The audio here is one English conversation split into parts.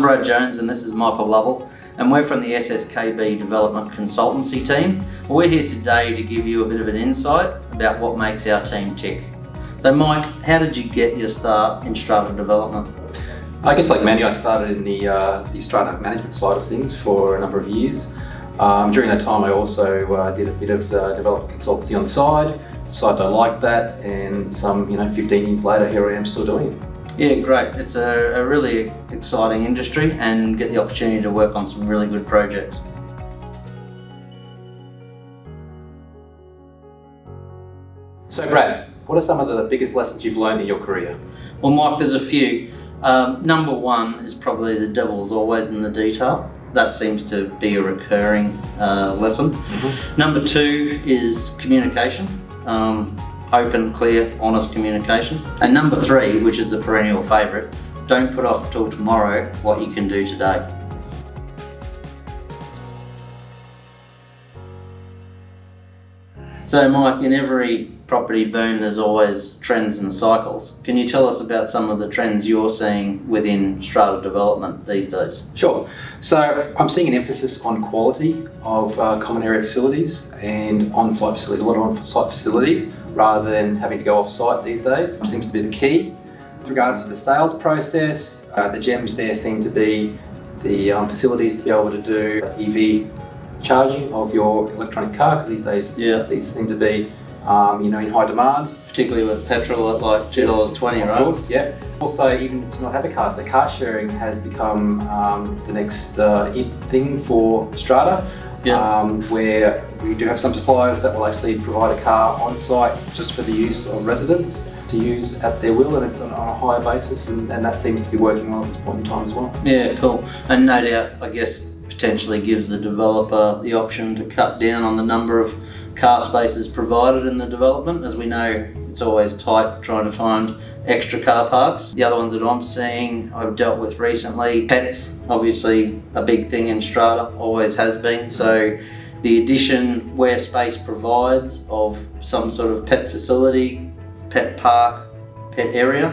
I'm Brad Jones and this is Michael Lovell, and we're from the SSKB Development Consultancy team. We're here today to give you a bit of an insight about what makes our team tick. So Mike, how did you get your start in Strata Development? I guess like many, I started in the Strata management side of things for a number of years. During that time I also did a bit of the development consultancy on the side, decided I liked that, and some 15 years later here I am still doing it. Yeah, great. It's a really exciting industry and get the opportunity to work on some really good projects. So Brad, what are some of the biggest lessons you've learned in your career? Well Mike, there's a few. Number one is probably the devil's always in the detail. That seems to be a recurring lesson. Mm-hmm. Number two is communication. Open, clear, honest communication. And number three, which is the perennial favourite, don't put off till tomorrow what you can do today. So Mike, in every property boom there's always trends and cycles. Can you tell us about some of the trends you're seeing within Strata Development these days? Sure. So I'm seeing an emphasis on quality of common area facilities and on-site facilities, a lot of on-site facilities, rather than having to go off-site these days. It seems to be the key. With regards to the sales process, the gems there seem to be the facilities to be able to do EV charging of your electronic car, because these days these seem to be in high demand. Particularly with petrol at like $2.20, right? Of course, yeah. Also, even to not have a car, so car sharing has become the next it thing for Strata. Where we do have some suppliers that will actually provide a car on site just for the use of residents to use at their will, and it's on a higher basis, and that seems to be working well at this point in time as well. Yeah, cool. And no doubt, I guess, potentially gives the developer the option to cut down on the number of car spaces provided in the development. As we know, it's always tight trying to find extra car parks. The other ones that I'm seeing, I've dealt with recently, pets, obviously a big thing in Strata, always has been. So the addition where space provides of some sort of pet facility, pet park, pet area,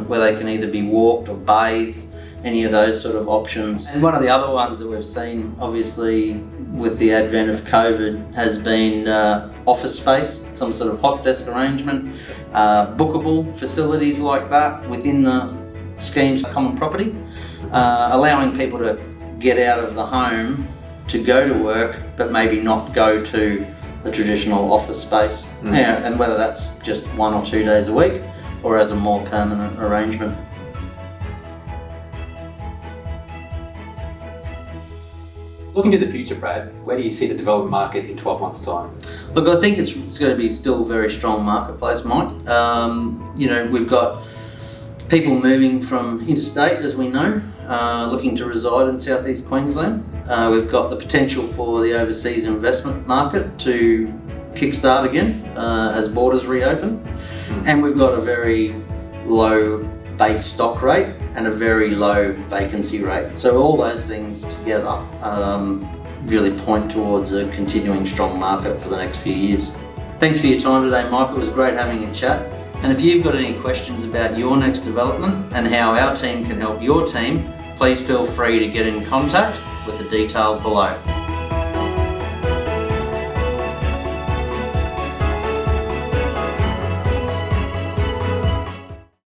where they can either be walked or bathed, any of those sort of options. And one of the other ones that we've seen, obviously with the advent of COVID, has been office space, some sort of hot desk arrangement, bookable facilities like that within the schemes of common property, allowing people to get out of the home to go to work, but maybe not go to the traditional office space. And whether that's just 1 or 2 days a week or as a more permanent arrangement. Looking to the future, Brad, where do you see the development market in 12 months' time? Look, I think it's going to be still a very strong marketplace, Mike. We've got people moving from interstate, as we know, looking to reside in southeast Queensland. We've got the potential for the overseas investment market to kickstart again as borders reopen. And we've got a very low base stock rate and a very low vacancy rate. So all those things together really point towards a continuing strong market for the next few years. Thanks for your time today, Mike. It was great having a chat. And if you've got any questions about your next development and how our team can help your team, please feel free to get in contact with the details below.